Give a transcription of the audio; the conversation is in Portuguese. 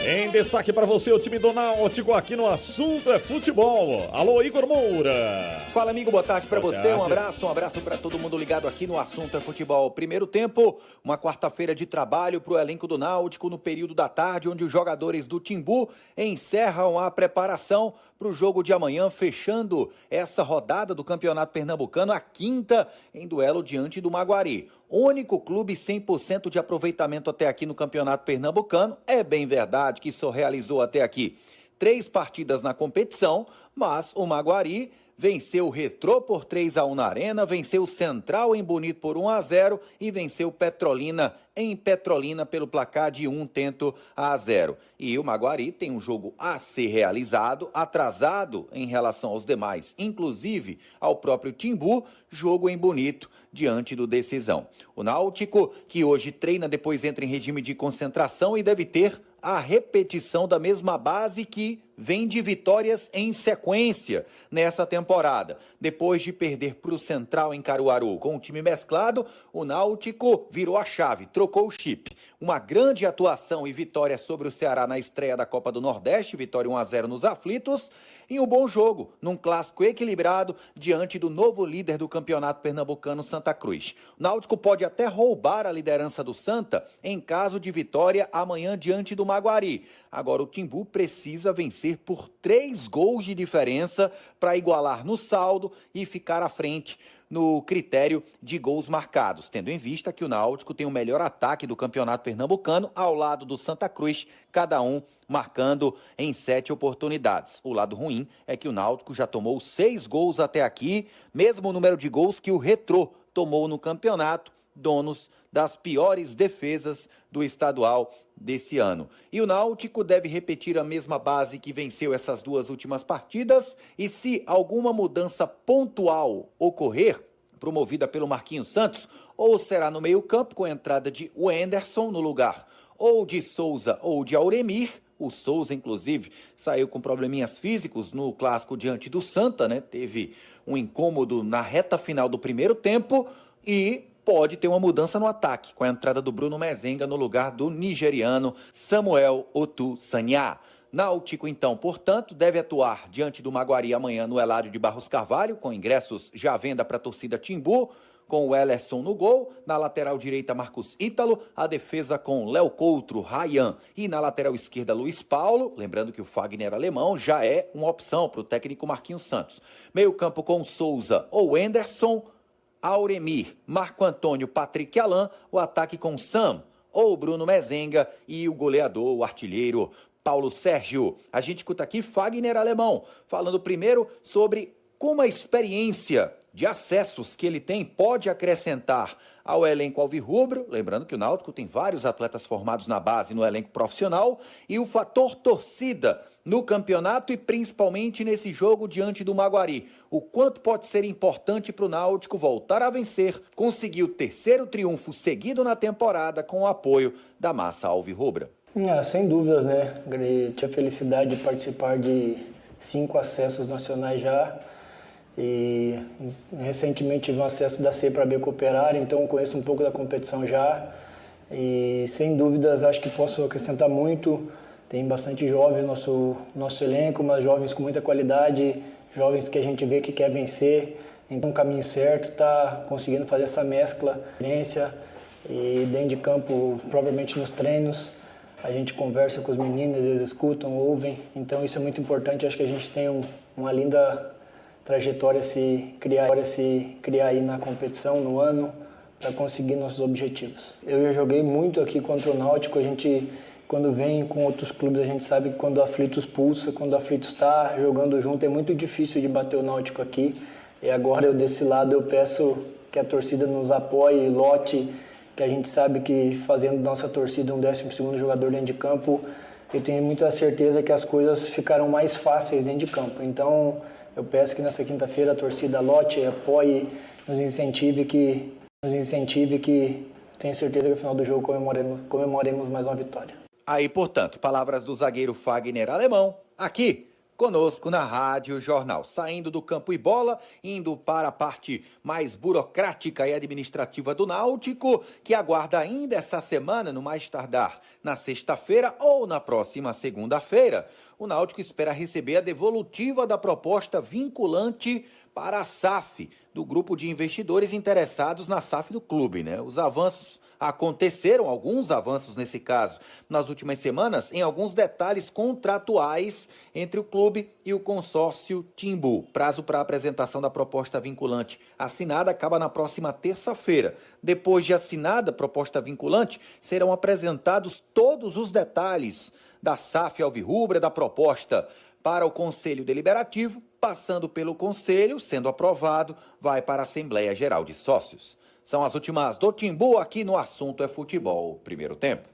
Em destaque para você, o time do Náutico aqui no Assunto é Futebol. Alô, Igor Moura. Fala, amigo, boa tarde para você. Tarde. Um abraço para todo mundo ligado aqui no Assunto é Futebol. Primeiro tempo, uma quarta-feira de trabalho para o elenco do Náutico no período da tarde, onde os jogadores do Timbu encerram a preparação para o jogo de amanhã, fechando essa rodada do Campeonato Pernambucano, a quinta em duelo diante do Maguari. Único clube 100% de aproveitamento até aqui no Campeonato Pernambucano. É bem verdade que só realizou até aqui 3 partidas na competição, mas o Maguari venceu o Retrô por 3-1 na Arena, venceu o Central em Bonito por 1-0 e venceu o Petrolina em Petrolina pelo placar de 1-0. E o Maguari tem um jogo a ser realizado, atrasado em relação aos demais, inclusive ao próprio Timbu, jogo em Bonito diante do Decisão. O Náutico, que hoje treina, depois entra em regime de concentração e deve ter a repetição da mesma base que vem de vitórias em sequência nessa temporada. Depois de perder para o Central em Caruaru com o time mesclado, o Náutico virou a chave, trocou o chip. Uma grande atuação e vitória sobre o Ceará na estreia da Copa do Nordeste, vitória 1-0 nos aflitos, e um bom jogo, num clássico equilibrado, diante do novo líder do Campeonato Pernambucano, Santa Cruz. O Náutico pode até roubar a liderança do Santa em caso de vitória amanhã diante do Maguari. Agora o Timbu precisa vencer por 3 gols de diferença para igualar no saldo e ficar à frente no critério de gols marcados, tendo em vista que o Náutico tem o melhor ataque do Campeonato Pernambucano ao lado do Santa Cruz, cada um marcando em 7 oportunidades. O lado ruim é que o Náutico já tomou 6 gols até aqui, mesmo número de gols que o Retrô tomou no campeonato, donos das piores defesas do estadual desse ano. E o Náutico deve repetir a mesma base que venceu essas 2 últimas partidas, e se alguma mudança pontual ocorrer, promovida pelo Marquinhos Santos, ou será no meio-campo com a entrada de Wenderson no lugar ou de Souza ou de Auremir. O Souza, inclusive, saiu com probleminhas físicos no clássico diante do Santa, né? Teve um incômodo na reta final do primeiro tempo e pode ter uma mudança no ataque, com a entrada do Bruno Mezenga no lugar do nigeriano Samuel Otu Sanyá. Náutico, então, portanto, deve atuar diante do Maguari amanhã no Eládio de Barros Carvalho, com ingressos já à venda para a torcida Timbu, com o Ellerson no gol, na lateral direita Marcos Ítalo, a defesa com Léo Coutro, Ryan e na lateral esquerda Luiz Paulo, lembrando que o Fagner alemão já é uma opção para o técnico Marquinhos Santos. Meio campo com Souza ou Wenderson, Auremir, Marco Antônio, Patrick Alain, o ataque com Sam ou Bruno Mezenga e o goleador, o artilheiro Paulo Sérgio. A gente escuta aqui Fagner Alemão, falando primeiro sobre como a experiência de acessos que ele tem pode acrescentar ao elenco alvirrubro, lembrando que o Náutico tem vários atletas formados na base no elenco profissional, e o fator torcida no campeonato e principalmente nesse jogo diante do Maguari. O quanto pode ser importante para o Náutico voltar a vencer, conseguir o 3º triunfo seguido na temporada com o apoio da massa alvirrubra. Sem dúvidas, né? Tive a felicidade de participar de 5 acessos nacionais já, e recentemente tive um acesso da C para B Cooperário, então conheço um pouco da competição já, e sem dúvidas acho que posso acrescentar muito. Tem bastante jovens no nosso elenco, mas jovens com muita qualidade, jovens que a gente vê que quer vencer, então o caminho certo, tá conseguindo fazer essa mescla, experiência, e dentro de campo, propriamente nos treinos, a gente conversa com os meninos, eles escutam, ouvem, então isso é muito importante. Acho que a gente tem uma linda trajetória a se criar aí na competição, no ano, para conseguir nossos objetivos. Eu já joguei muito aqui contra o Náutico, a gente, quando vem com outros clubes, a gente sabe que quando o Aflitos pulsa, quando o Aflitos está jogando junto, é muito difícil de bater o Náutico aqui. E agora eu desse lado eu peço que a torcida nos apoie, lote, que a gente sabe que fazendo nossa torcida um 12º jogador dentro de campo, eu tenho muita certeza que as coisas ficarão mais fáceis dentro de campo. Então eu peço que nessa quinta-feira a torcida lote, apoie, nos incentive que tenho certeza que no final do jogo comemoremos mais uma vitória. Aí, portanto, palavras do zagueiro Fagner Alemão, aqui conosco na Rádio Jornal. Saindo do campo e bola, indo para a parte mais burocrática e administrativa do Náutico, que aguarda ainda essa semana, no mais tardar na sexta-feira ou na próxima segunda-feira. O Náutico espera receber a devolutiva da proposta vinculante para a SAF, do grupo de investidores interessados na SAF do clube, né? Os avanços aconteceram, alguns avanços nesse caso, nas últimas semanas, em alguns detalhes contratuais entre o clube e o consórcio Timbu. Prazo para a apresentação da proposta vinculante assinada acaba na próxima terça-feira. Depois de assinada a proposta vinculante, serão apresentados todos os detalhes da SAF alvirrubra, da proposta para o Conselho Deliberativo, passando pelo Conselho, sendo aprovado, vai para a Assembleia Geral de Sócios. São as últimas do Timbu aqui no Assunto é Futebol, primeiro tempo.